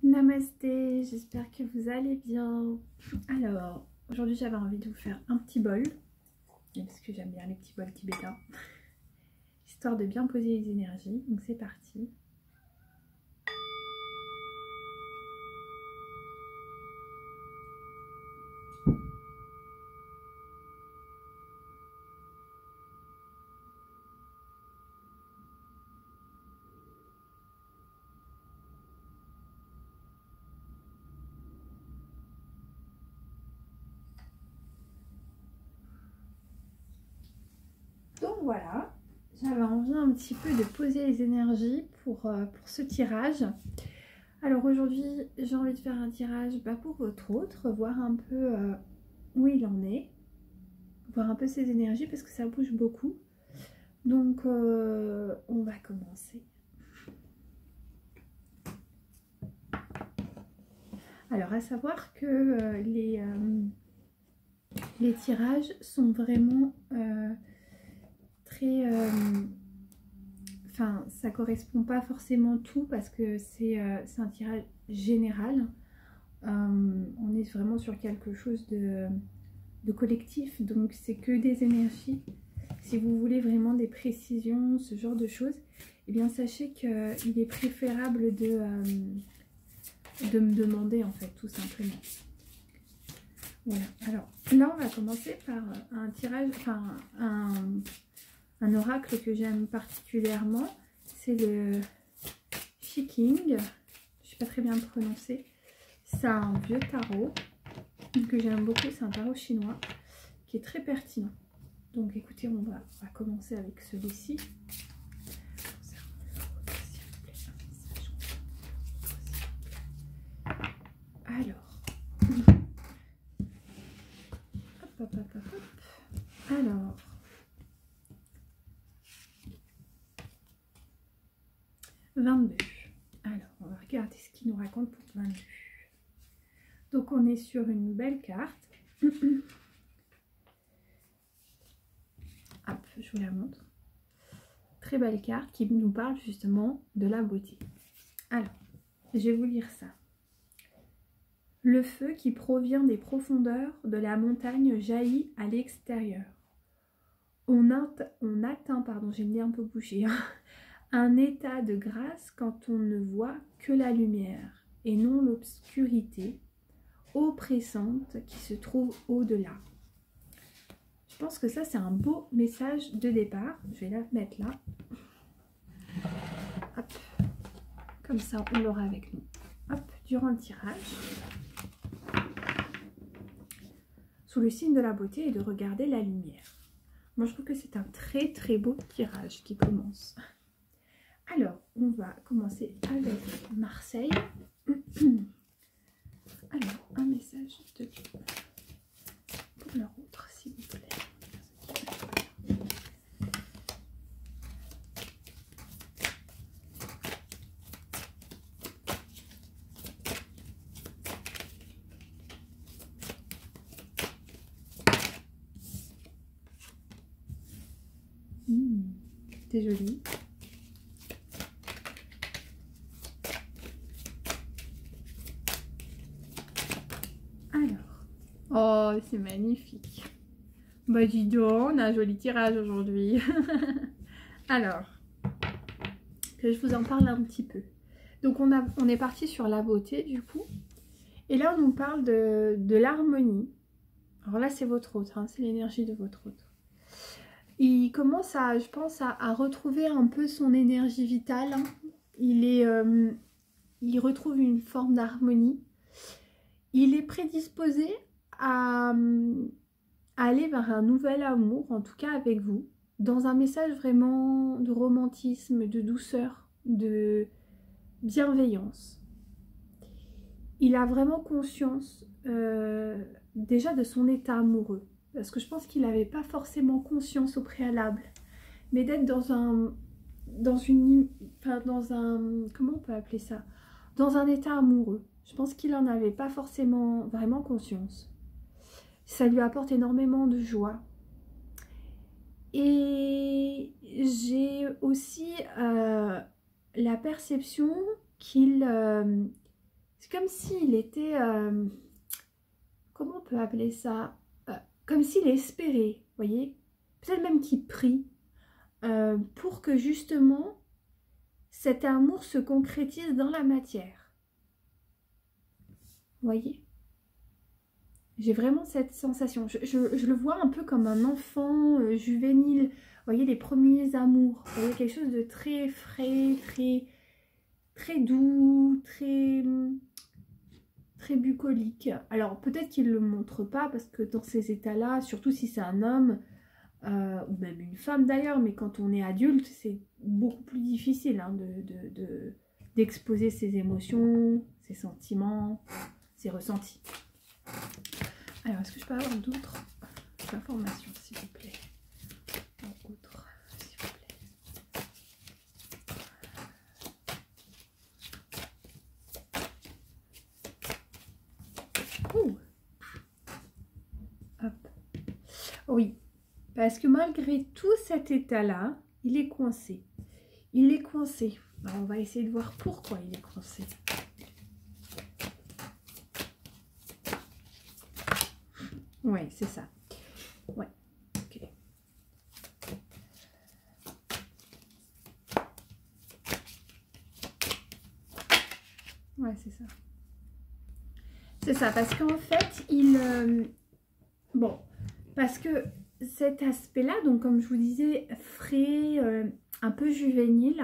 Namasté, j'espère que vous allez bien. Alors, aujourd'hui j'avais envie de vous faire un petit bol, parce que j'aime bien les petits bols tibétains, histoire de bien poser les énergies, donc c'est parti. Donc voilà, j'avais envie un petit peu de poser les énergies pour ce tirage. Alors aujourd'hui, j'ai envie de faire un tirage pour votre autre, voir un peu où il en est, voir un peu ses énergies parce que ça bouge beaucoup. Donc on va commencer. Alors à savoir que les tirages sont vraiment très... Enfin, ça correspond pas forcément tout parce que c'est un tirage général. On est vraiment sur quelque chose de collectif, donc c'est que des énergies. Si vous voulez vraiment des précisions, ce genre de choses, eh bien sachez qu'il est préférable de me demander en fait, tout simplement. Voilà, alors là on va commencer par un tirage, enfin un oracle que j'aime particulièrement, c'est le Shiking, je ne sais pas très bien le prononcer, c'est un vieux tarot que j'aime beaucoup, c'est un tarot chinois qui est très pertinent. Donc écoutez, on va commencer avec celui-ci. Alors, alors, « 22. Alors, on va regarder ce qu'il nous raconte pour 22. Donc, on est sur une belle carte. Hop, je vous la montre. Très belle carte qui nous parle justement de la beauté. Alors, je vais vous lire ça. Le feu qui provient des profondeurs de la montagne jaillit à l'extérieur. On atteint, pardon, j'ai le nez un peu bouché, hein, un état de grâce quand on ne voit que la lumière et non l'obscurité oppressante qui se trouve au-delà. Je pense que ça c'est un beau message de départ. Je vais la mettre là. Hop. Comme ça on l'aura avec nous. Hop, durant le tirage. Sous le signe de la beauté et de regarder la lumière. Moi je trouve que c'est un très très beau tirage qui commence. Alors, on va commencer avec Marseille. Alors, un message de pour leur autre, s'il vous plaît. C'est joli. Oh, c'est magnifique. Bah dis donc, on a un joli tirage aujourd'hui. Alors, que je vous en parle un petit peu. Donc on est parti sur la beauté du coup. Et là on nous parle de l'harmonie. Alors là c'est votre autre, hein, c'est l'énergie de votre autre. Il commence à, je pense, à retrouver un peu son énergie vitale. Hein. Il retrouve une forme d'harmonie. Il est prédisposé à aller vers un nouvel amour, en tout cas avec vous, dans un message vraiment de romantisme, de douceur, de bienveillance. Il a vraiment conscience déjà de son état amoureux, parce que je pense qu'il n'avait pas forcément conscience au préalable, mais d'être comment on peut appeler ça, dans un état amoureux. Je pense qu'il n'en avait pas forcément vraiment conscience. Ça lui apporte énormément de joie. Et j'ai aussi la perception qu'il C'est comme s'il était, comment on peut appeler ça, comme s'il espérait, vous voyez, peut-être même qu'il prie pour que justement cet amour se concrétise dans la matière. Vous voyez? J'ai vraiment cette sensation. Je le vois un peu comme un enfant juvénile. Vous voyez, les premiers amours. Vous voyez, quelque chose de très frais, très doux, très bucolique. Alors, peut-être qu'il ne le montre pas, parce que dans ces états-là, surtout si c'est un homme, ou même une femme d'ailleurs, mais quand on est adulte, c'est beaucoup plus difficile hein, d'exposer ses émotions, ses sentiments, ses ressentis. Alors, est-ce que je peux avoir d'autres informations, s'il vous plaît? Autre, s'il vous plaît. Ouh. Hop. Oui, parce que malgré tout cet état-là, il est coincé. Il est coincé. Alors, on va essayer de voir pourquoi il est coincé. Ouais, c'est ça. Ouais, ok. Ouais, c'est ça. C'est ça, parce qu'en fait, bon, parce que cet aspect-là, donc comme je vous disais, frais, un peu juvénile,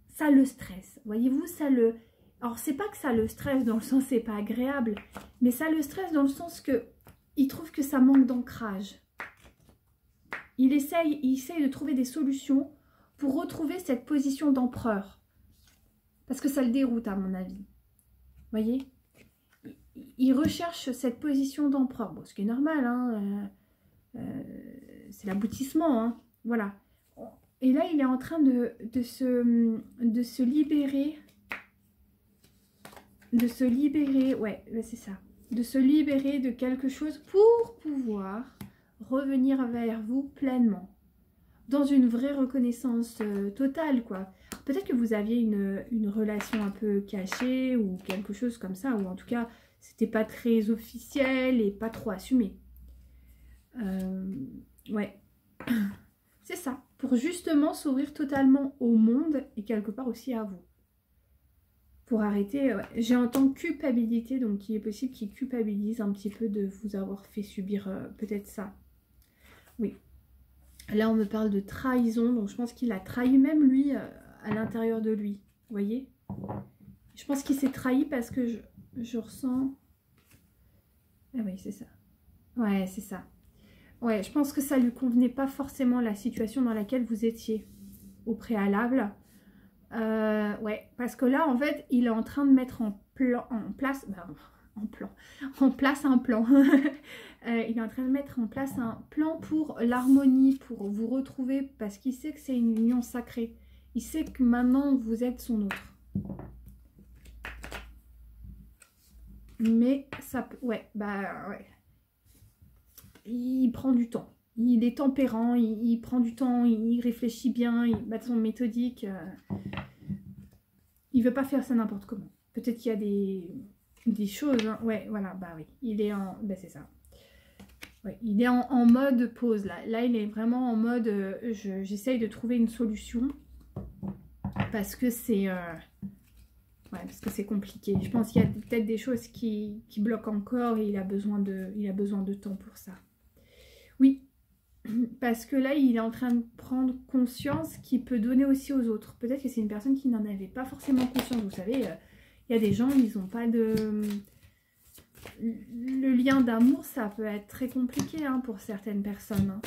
ça le stresse. Voyez-vous, ça le... Alors, c'est pas que ça le stresse dans le sens c'est pas agréable, mais ça le stresse dans le sens que il trouve que ça manque d'ancrage. Il essaye de trouver des solutions pour retrouver cette position d'empereur. Parce que ça le déroute, à mon avis. Vous voyez? Il recherche cette position d'empereur. Bon, ce qui est normal, hein, c'est l'aboutissement, hein, voilà. Et là, il est en train de se libérer. De se libérer, ouais, c'est ça. De se libérer de quelque chose pour pouvoir revenir vers vous pleinement. Dans une vraie reconnaissance totale, quoi. Peut-être que vous aviez une relation un peu cachée ou quelque chose comme ça, ou en tout cas, c'était pas très officiel et pas trop assumé. Ouais. C'est ça. Pour justement s'ouvrir totalement au monde et quelque part aussi à vous. Pour arrêter, j'ai en tant que culpabilité, donc il est possible qu'il culpabilise un petit peu de vous avoir fait subir peut-être ça. Oui. Là, on me parle de trahison, donc je pense qu'il a trahi même lui à l'intérieur de lui. Vous voyez? Je pense qu'il s'est trahi parce que je ressens... Ah oui, c'est ça. Ouais, c'est ça. Ouais, je pense que ça lui convenait pas forcément la situation dans laquelle vous étiez au préalable. Ouais, parce que là, en fait, il est en train de mettre en place un plan. Il est en train de mettre en place un plan pour l'harmonie, pour vous retrouver, parce qu'il sait que c'est une union sacrée. Il sait que maintenant, vous êtes son autre. Mais ça peut... Ouais, bah ouais. Il prend du temps. Il est tempérant, il prend du temps, il réfléchit bien, de façon méthodique. Il veut pas faire ça n'importe comment. Peut-être qu'il y a des choses... Hein. Ouais, voilà, bah oui. Il est en... Bah c'est ça. Ouais, il est en mode pause, là. Là, il est vraiment en mode... j'essaye de trouver une solution. Parce que c'est... Ouais, parce que c'est compliqué. Je pense qu'il y a peut-être des choses qui bloquent encore et il a besoin de temps pour ça. Oui, parce que là, il est en train de prendre conscience qu'il peut donner aussi aux autres. Peut-être que c'est une personne qui n'en avait pas forcément conscience. Vous savez, il y a des gens, ils n'ont pas de... Le lien d'amour, ça peut être très compliqué hein, pour certaines personnes. Hein.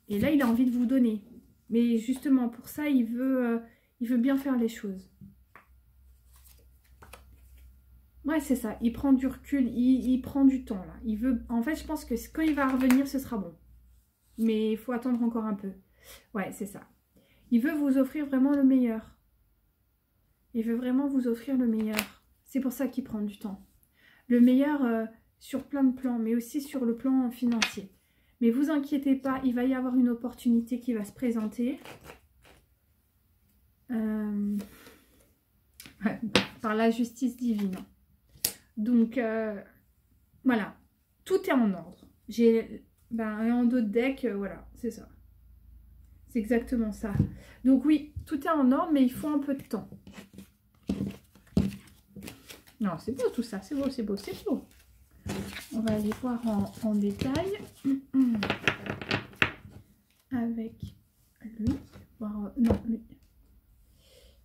Et là, il a envie de vous donner. Mais justement, pour ça, il veut bien faire les choses. Ouais, c'est ça. Il prend du recul, il prend du temps, là. Il veut... En fait, je pense que quand il va revenir, ce sera bon. Mais il faut attendre encore un peu. Ouais, c'est ça. Il veut vous offrir vraiment le meilleur. Il veut vraiment vous offrir le meilleur. C'est pour ça qu'il prend du temps. Le meilleur sur plein de plans, mais aussi sur le plan financier. Mais vous inquiétez pas, il va y avoir une opportunité qui va se présenter. par la justice divine. Donc, voilà. Tout est en ordre. J'ai en d'autres decks, voilà, c'est ça. C'est exactement ça. Donc oui, tout est en ordre, mais il faut un peu de temps. Non, c'est beau tout ça, c'est beau, c'est beau, c'est beau. On va aller voir en détail. Avec lui. Non, lui.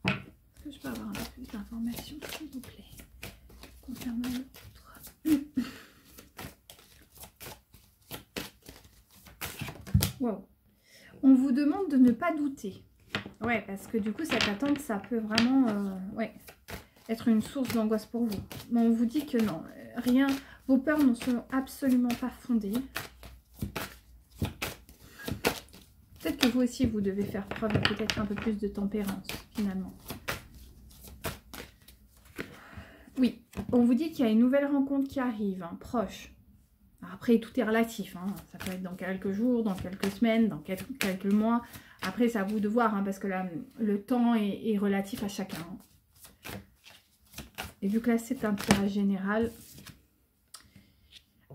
Est-ce que je peux avoir un peu plus d'informations, s'il vous plaît, concernant l'autre? Wow. On vous demande de ne pas douter. Ouais, parce que du coup, cette attente, ça peut vraiment être une source d'angoisse pour vous. Mais on vous dit que non, rien, vos peurs ne sont absolument pas fondées. Peut-être que vous aussi, vous devez faire preuve peut-être un peu plus de tempérance, finalement. Oui, on vous dit qu'il y a une nouvelle rencontre qui arrive, hein, proche. Après, tout est relatif, hein. Ça peut être dans quelques jours, dans quelques semaines, dans quelques mois. Après, c'est à vous de voir, hein, parce que là, le temps est relatif à chacun. Hein. Et vu que là, c'est un tirage général.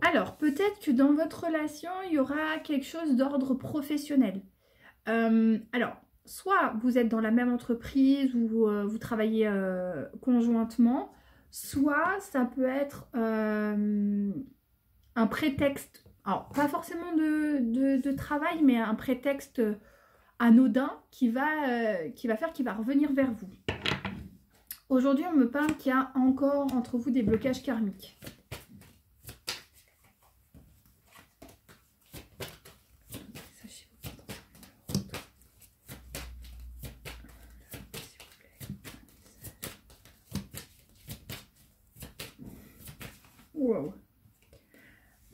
Alors, peut-être que dans votre relation, il y aura quelque chose d'ordre professionnel. Alors, soit vous êtes dans la même entreprise ou vous travaillez conjointement, soit ça peut être un prétexte, alors pas forcément de travail, mais un prétexte anodin qui va faire qu'il va revenir vers vous. Aujourd'hui, on me parle qu'il y a encore entre vous des blocages karmiques. Wow.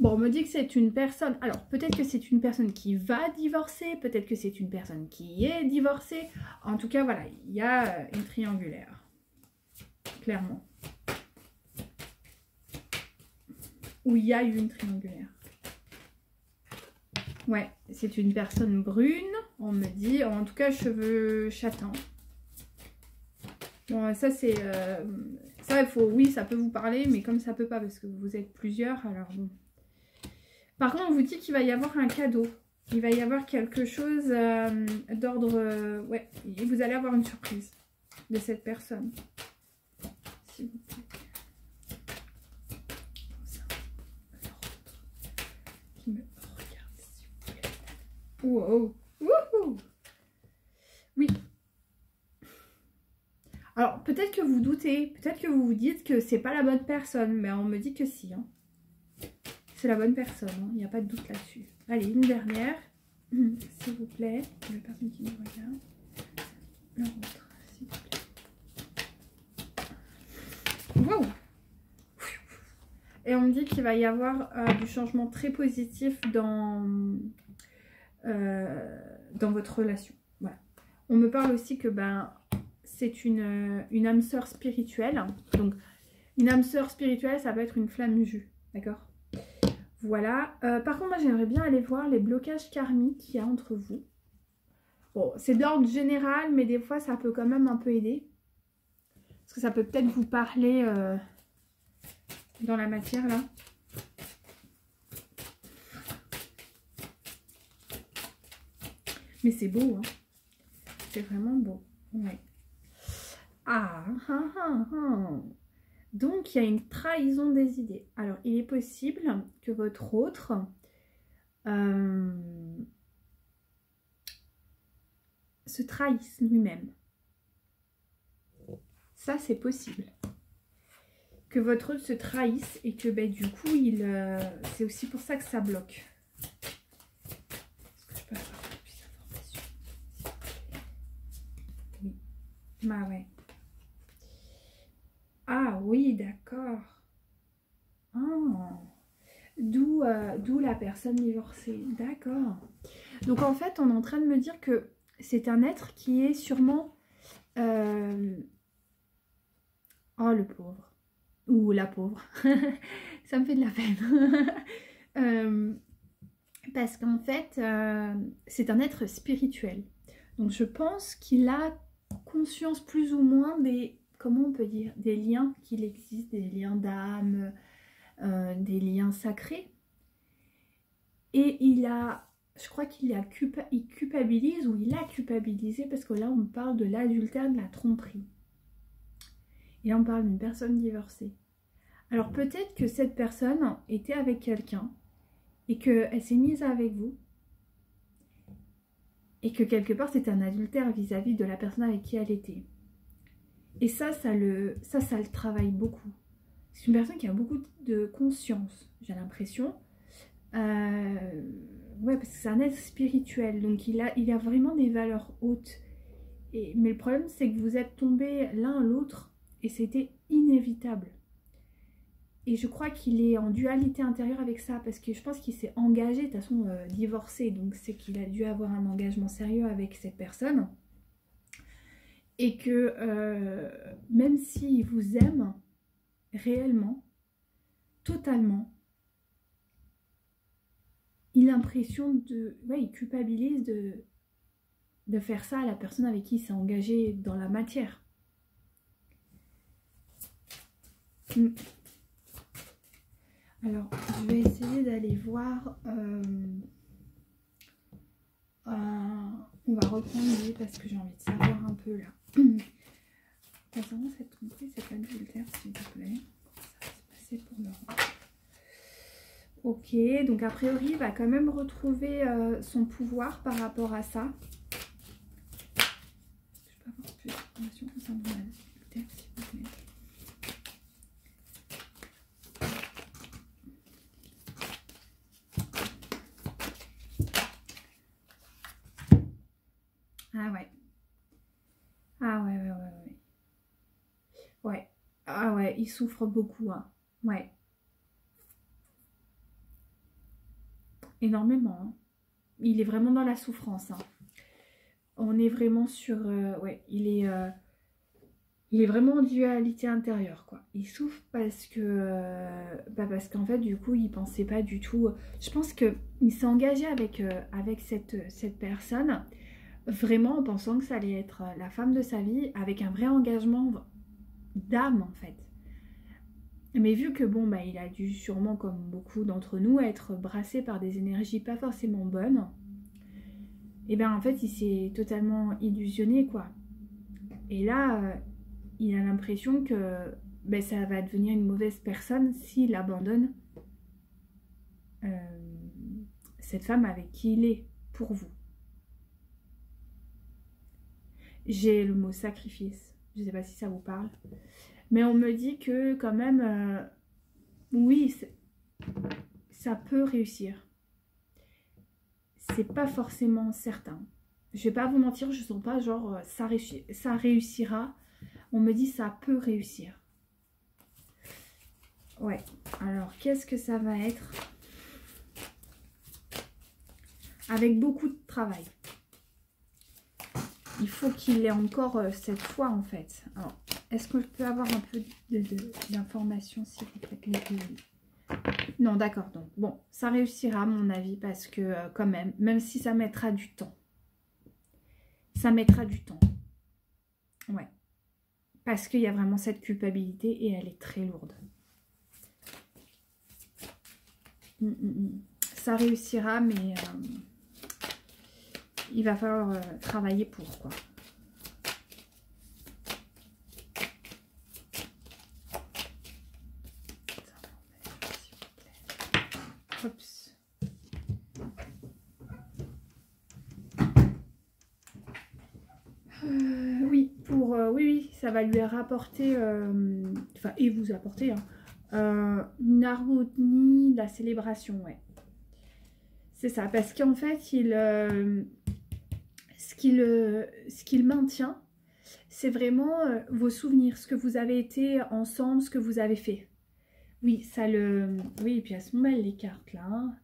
Bon, on me dit que c'est une personne... Alors, peut-être que c'est une personne qui va divorcer, peut-être que c'est une personne qui est divorcée. En tout cas, voilà, il y a une triangulaire. Clairement. Ou il y a eu une triangulaire. Ouais, c'est une personne brune, on me dit. En tout cas, cheveux châtains. Bon, ça, c'est... ça, il faut... Oui, ça peut vous parler, mais comme ça peut pas, parce que vous êtes plusieurs, alors bon... Par contre, on vous dit qu'il va y avoir un cadeau. Il va y avoir quelque chose d'ordre... ouais, et vous allez avoir une surprise de cette personne. S'il vous plaît. Qui me regarde, s'il vous plaît. Wow. Wouhou. Oui. Alors, peut-être que vous doutez, peut-être que vous vous dites que c'est pas la bonne personne, mais on me dit que si, hein. C'est la bonne personne, hein. Il n'y a pas de doute là-dessus. Allez, une dernière, s'il vous plaît, pour la personne qui nous regarde. La vôtre, s'il vous plaît. Wow. Et on me dit qu'il va y avoir du changement très positif dans votre relation. Voilà. On me parle aussi que c'est une âme sœur spirituelle. Donc, une âme sœur spirituelle, ça peut être une flamme jus. D'accord ? Voilà. Par contre, moi, j'aimerais bien aller voir les blocages karmiques qu'il y a entre vous. Bon, c'est de l'ordre général, mais des fois, ça peut quand même un peu aider. Parce que ça peut peut-être vous parler dans la matière, là. Mais c'est beau, hein. C'est vraiment beau. Ouais. Donc, il y a une trahison des idées. Alors, il est possible que votre autre se trahisse lui-même. Ça, c'est possible. Que votre autre se trahisse et que du coup, c'est aussi pour ça que ça bloque. Est-ce que je peux avoir plus d'informations? Oui. Bah ouais. Ah oui, d'accord. Oh. D'où la personne divorcée. D'accord. Donc en fait, on est en train de me dire que c'est un être qui est sûrement... Oh, le pauvre. Ou la pauvre. Ça me fait de la peine. Parce qu'en fait, c'est un être spirituel. Donc je pense qu'il a conscience plus ou moins comment on peut dire, des liens qu'il existe, des liens d'âme, des liens sacrés. Et je crois il culpabilise ou il a culpabilisé, parce que là on parle de l'adultère, de la tromperie. Et là on parle d'une personne divorcée. Alors peut-être que cette personne était avec quelqu'un et qu'elle s'est mise avec vous. Et que quelque part c'est un adultère vis-à-vis de la personne avec qui elle était. Et ça le travaille beaucoup. C'est une personne qui a beaucoup de conscience, j'ai l'impression. Ouais, parce que c'est un être spirituel, donc il a vraiment des valeurs hautes. Mais le problème, c'est que vous êtes tombés l'un à l'autre et c'était inévitable. Et je crois qu'il est en dualité intérieure avec ça, parce que je pense qu'il s'est engagé, de toute façon divorcé, donc c'est qu'il a dû avoir un engagement sérieux avec cette personne. Et que même s'il vous aime réellement, totalement, il a l'impression de... Ouais, il culpabilise de faire ça à la personne avec qui il s'est engagé dans la matière. Alors, je vais essayer d'aller voir... on va reprendre lui parce que j'ai envie de savoir un peu là. Concernant cette tromperie, cette adultère, s'il vous plaît. Ça va se passer pour le roi. Ok, donc a priori, il va quand même retrouver son pouvoir par rapport à ça. Je peux avoir plus d'informations concernant l'adultère, s'il vous plaît. Ah ouais. Ah ouais. Ouais. Ah ouais, il souffre beaucoup, hein. Ouais. Énormément, hein. Il est vraiment dans la souffrance, hein. On est vraiment sur... ouais, il est vraiment en dualité intérieure, quoi. Il souffre parce que... parce qu'en fait, du coup, il pensait pas du tout... Je pense qu'il s'est engagé avec cette personne, vraiment en pensant que ça allait être la femme de sa vie, avec un vrai engagement d'âme, en fait. Mais vu que, bon, bah, il a dû sûrement, comme beaucoup d'entre nous, être brassé par des énergies pas forcément bonnes, et bien, en fait, il s'est totalement illusionné, quoi. Et là, il a l'impression que ben, ça va devenir une mauvaise personne s'il abandonne cette femme avec qui il est, pour vous. J'ai le mot sacrifice, je ne sais pas si ça vous parle, mais on me dit que quand même, oui, ça peut réussir. C'est pas forcément certain. Je vais pas vous mentir, je sens pas genre ça réussira. On me dit ça peut réussir. Ouais, alors qu'est-ce que ça va être? Avec beaucoup de travail. Il faut qu'il ait encore cette foi en fait. Alors, est-ce que je peux avoir un peu d'informations s'il vous plaît? Non, d'accord. Donc, bon, ça réussira à mon avis parce que quand même si ça mettra du temps. Ça mettra du temps. Ouais. Parce qu'il y a vraiment cette culpabilité et elle est très lourde. Ça réussira, mais il va falloir travailler pour, quoi. Oups. Oui, oui, ça va lui rapporter, enfin, et vous apporter, hein, une harmonie, de la célébration, ouais. C'est ça, parce qu'en fait, ce qu'il maintient, c'est vraiment vos souvenirs, ce que vous avez été ensemble, ce que vous avez fait. Oui, ça le... Oui, et puis à ce moment-là, les cartes, là. Hein.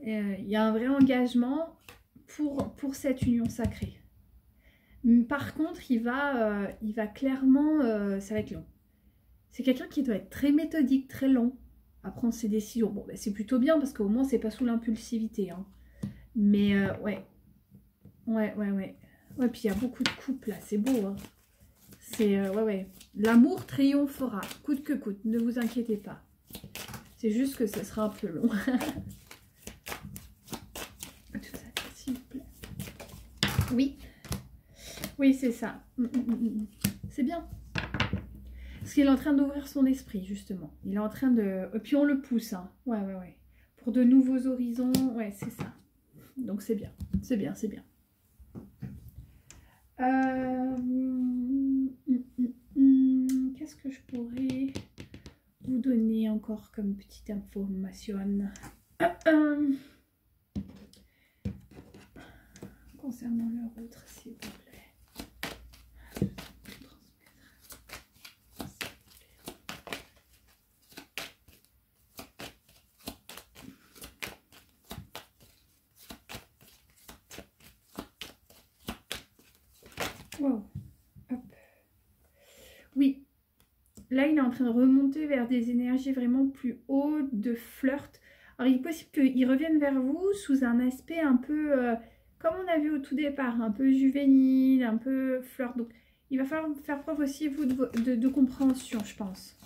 Il y a un vrai engagement pour cette union sacrée. Par contre, il va clairement... ça va être long. C'est quelqu'un qui doit être très méthodique, très long à prendre ses décisions. Bon, ben, c'est plutôt bien parce qu'au moins, c'est pas sous l'impulsivité. Hein. Mais ouais. Ouais. Ouais, puis il y a beaucoup de couples là, c'est beau. Hein. C'est, ouais. L'amour triomphera, coûte que coûte, ne vous inquiétez pas. C'est juste que ce sera un peu long. Tout ça, s'il vous plaît. Oui. Oui, c'est ça. C'est bien. Parce qu'il est en train d'ouvrir son esprit, justement. Il est en train de... Et puis on le pousse, hein. Ouais. Pour de nouveaux horizons, ouais, c'est ça. Donc c'est bien. C'est bien. Qu'est-ce que je pourrais vous donner encore comme petite information concernant leur autre, s'il vous plaît. Wow. Hop. Oui, là il est en train de remonter vers des énergies vraiment plus hautes, de flirt. Alors il est possible qu'il revienne vers vous sous un aspect un peu, comme on a vu au tout départ, un peu juvénile, un peu flirt. Donc il va falloir faire preuve aussi vous de compréhension, je pense.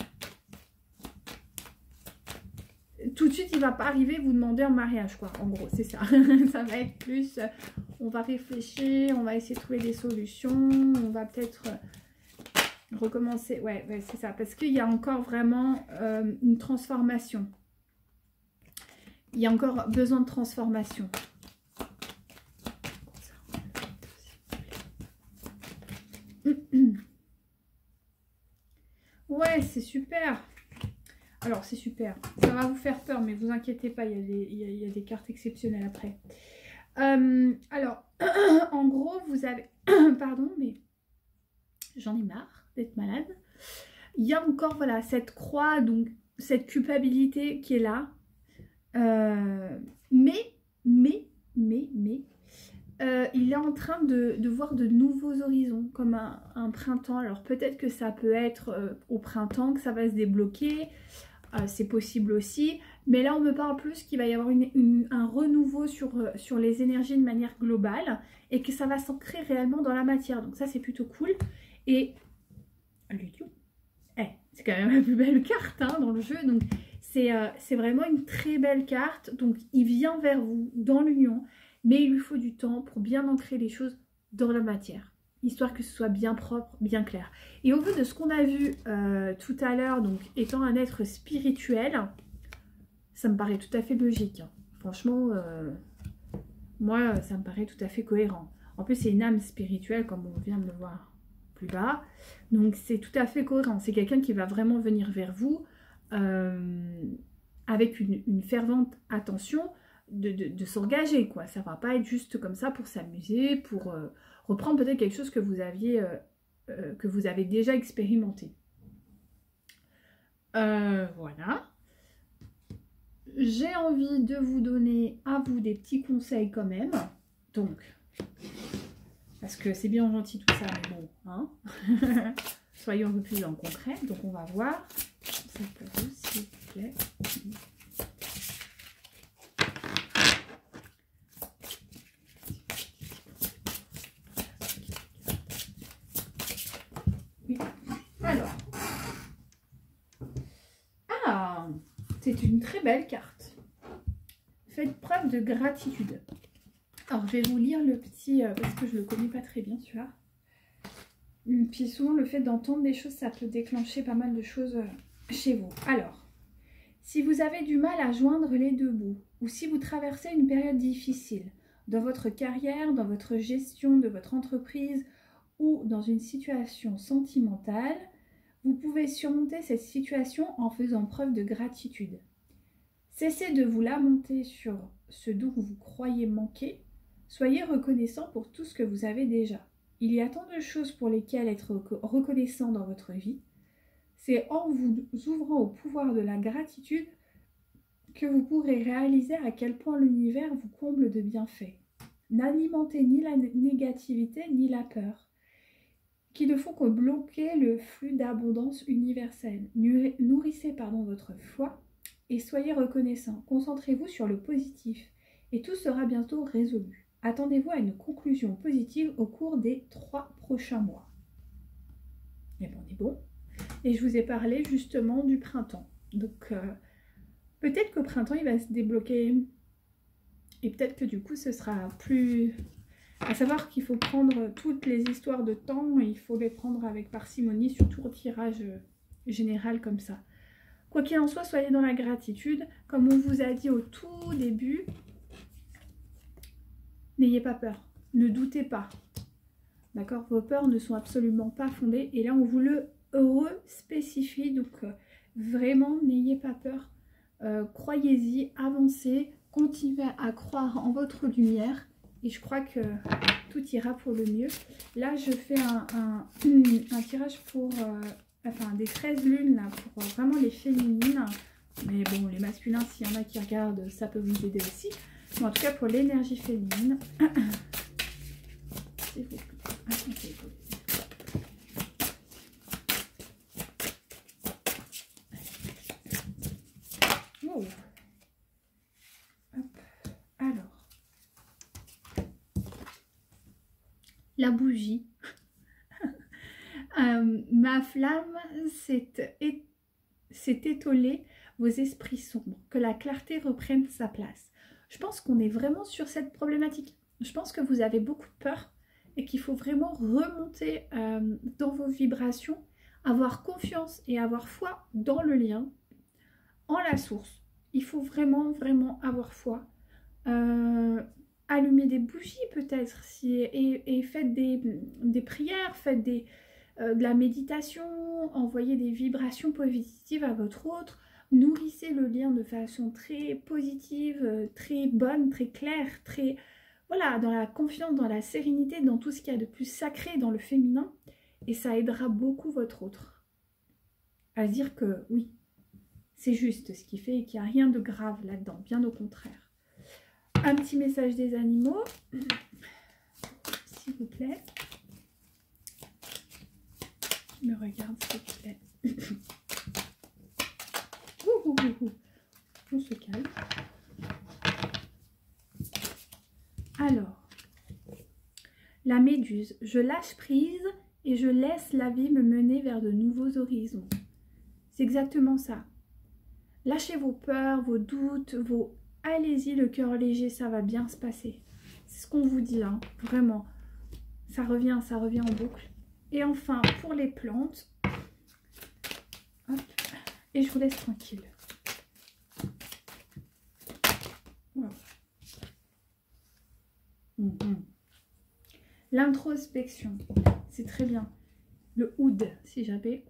Tout de suite, il ne va pas arriver vous demander en mariage, quoi. En gros, c'est ça. Ça va être plus, on va réfléchir, on va essayer de trouver des solutions, on va peut-être recommencer. Ouais, c'est ça. Parce qu'il y a encore vraiment une transformation. Il y a encore besoin de transformation. Ouais, c'est super. Alors, c'est super. Ça va vous faire peur, mais vous inquiétez pas, il y a des cartes exceptionnelles après. Alors, en gros, vous avez... Pardon, mais j'en ai marre d'être malade. Il y a encore, voilà, cette croix, donc cette culpabilité qui est là. Mais, il est en train de voir de nouveaux horizons, comme un printemps. Alors, peut-être que ça peut être au printemps que ça va se débloquer. C'est possible aussi, mais là on me parle plus qu'il va y avoir un renouveau sur les énergies de manière globale et que ça va s'ancrer réellement dans la matière, donc ça c'est plutôt cool. Et c'est quand même la plus belle carte hein, dans le jeu, donc c'est vraiment une très belle carte. Donc il vient vers vous dans l'union, mais il lui faut du temps pour bien ancrer les choses dans la matière, histoire que ce soit bien propre, bien clair. Et au vu de ce qu'on a vu tout à l'heure, donc étant un être spirituel, ça me paraît tout à fait logique. Hein. Franchement, moi, ça me paraît tout à fait cohérent. En plus, c'est une âme spirituelle, comme on vient de le voir plus bas. Donc, c'est tout à fait cohérent. C'est quelqu'un qui va vraiment venir vers vous avec une fervente attention de s'engager, quoi. Ça va pas être juste comme ça pour s'amuser, pour... reprendre peut-être quelque chose que vous avez déjà expérimenté. Voilà. J'ai envie de vous donner à vous des petits conseils quand même. Donc, parce que c'est bien gentil tout ça, mais bon, hein. Soyons un peu plus en concret. Donc, on va voir. Ça pour vous, s'il vous plaît. C'est une très belle carte. Faites preuve de gratitude. Alors, je vais vous lire le petit, parce que je ne le connais pas très bien, celui-là. Puis souvent, le fait d'entendre des choses, ça peut déclencher pas mal de choses chez vous. Alors, si vous avez du mal à joindre les deux bouts, ou si vous traversez une période difficile dans votre carrière, dans votre gestion de votre entreprise, ou dans une situation sentimentale, vous pouvez surmonter cette situation en faisant preuve de gratitude. Cessez de vous lamenter sur ce dont vous croyez manquer. Soyez reconnaissant pour tout ce que vous avez déjà. Il y a tant de choses pour lesquelles être reconnaissant dans votre vie. C'est en vous ouvrant au pouvoir de la gratitude que vous pourrez réaliser à quel point l'univers vous comble de bienfaits. N'alimentez ni la négativité ni la peur, qui ne font que bloquer le flux d'abondance universelle. Nourrissez votre foi et soyez reconnaissant. Concentrez-vous sur le positif et tout sera bientôt résolu. Attendez-vous à une conclusion positive au cours des 3 prochains mois. mais bon, on est bon. Et je vous ai parlé justement du printemps. Donc peut-être qu'au printemps, il va se débloquer. Et peut-être que du coup, ce sera plus... À savoir qu'il faut prendre toutes les histoires de temps, et il faut les prendre avec parcimonie, surtout au tirage général comme ça. Quoi qu'il en soit, soyez dans la gratitude. Comme on vous a dit au tout début, n'ayez pas peur, ne doutez pas. D'accord? Vos peurs ne sont absolument pas fondées. Et là, on vous le re-spécifie. Donc, vraiment, n'ayez pas peur. Croyez-y, avancez, continuez à croire en votre lumière. Et je crois que tout ira pour le mieux. Là, je fais un tirage pour... enfin, des 13 lunes, là, pour vraiment les féminines. Mais bon, les masculins, s'il y en a qui regardent, ça peut vous aider aussi. Mais en tout cas, pour l'énergie féminine... S'il vous plaît. Attendez, oh. Hop. Alors, la bougie. Ma flamme s'est étoilée, vos esprits sombres, que la clarté reprenne sa place. Je pense qu'on est vraiment sur cette problématique. Je pense que vous avez beaucoup de peur et qu'il faut vraiment remonter dans vos vibrations, avoir confiance et avoir foi dans le lien, en la source. Il faut vraiment, vraiment avoir foi. Allumer des bougies peut-être, et faites des prières, faites de la méditation, envoyez des vibrations positives à votre autre, nourrissez le lien de façon très positive, très bonne, très claire, très... Voilà, dans la confiance, dans la sérénité, dans tout ce qu'il y a de plus sacré dans le féminin. Et ça aidera beaucoup votre autre à se dire que oui, c'est juste ce qu'il fait et qu'il n'y a rien de grave là-dedans, bien au contraire. Un petit message des animaux, s'il vous plaît. Je me regarde, s'il vous plaît. On se calme. Alors, la méduse, je lâche prise et je laisse la vie me mener vers de nouveaux horizons. C'est exactement ça. Lâchez vos peurs, vos doutes, vos... Allez-y, le cœur léger, ça va bien se passer. C'est ce qu'on vous dit là, vraiment. Ça revient en boucle. Et enfin, pour les plantes, hop, et je vous laisse tranquille. Voilà. L'introspection, c'est très bien. Le oud, si j'avais.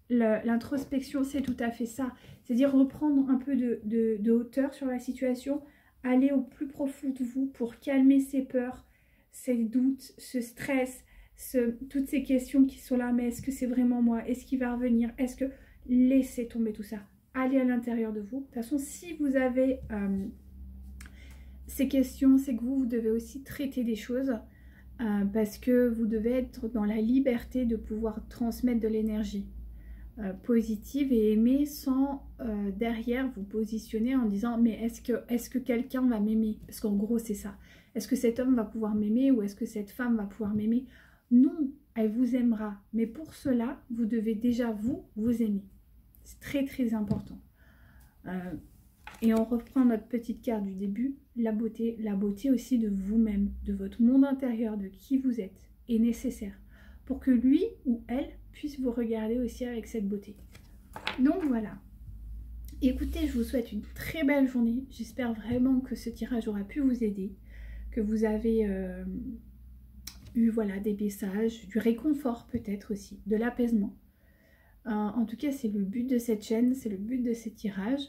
L'introspection, c'est tout à fait ça. C'est-à-dire reprendre un peu de hauteur sur la situation, aller au plus profond de vous pour calmer ces peurs, ces doutes, ce stress, toutes ces questions qui sont là. Mais est-ce que c'est vraiment moi? Est-ce qu'il va revenir? Est-ce que... Laissez tomber tout ça. Allez à l'intérieur de vous. De toute façon, si vous avez ces questions, c'est que vous devez aussi traiter des choses parce que vous devez être dans la liberté de pouvoir transmettre de l'énergie positive et aimer sans derrière vous positionner en disant mais est-ce que quelqu'un va m'aimer? Parce qu'en gros c'est ça. Est-ce que cet homme va pouvoir m'aimer ou est-ce que cette femme va pouvoir m'aimer? Non, elle vous aimera. Mais pour cela, vous devez déjà vous aimer. C'est très très important. Et on reprend notre petite carte du début, la beauté aussi de vous-même, de votre monde intérieur, de qui vous êtes, est nécessaire pour que lui ou elle puisse vous regarder aussi avec cette beauté. Donc voilà. Écoutez, je vous souhaite une très belle journée. J'espère vraiment que ce tirage aura pu vous aider, que vous avez eu voilà, des messages, du réconfort peut-être aussi, de l'apaisement. En tout cas, c'est le but de cette chaîne, c'est le but de ces tirages.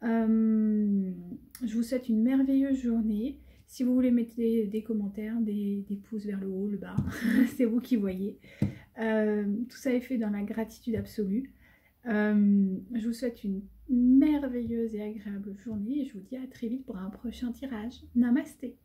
Je vous souhaite une merveilleuse journée. Si vous voulez mettre des commentaires, des pouces vers le haut, le bas, c'est vous qui voyez. Tout ça est fait dans la gratitude absolue. Je vous souhaite une merveilleuse et agréable journée et je vous dis à très vite pour un prochain tirage. Namasté!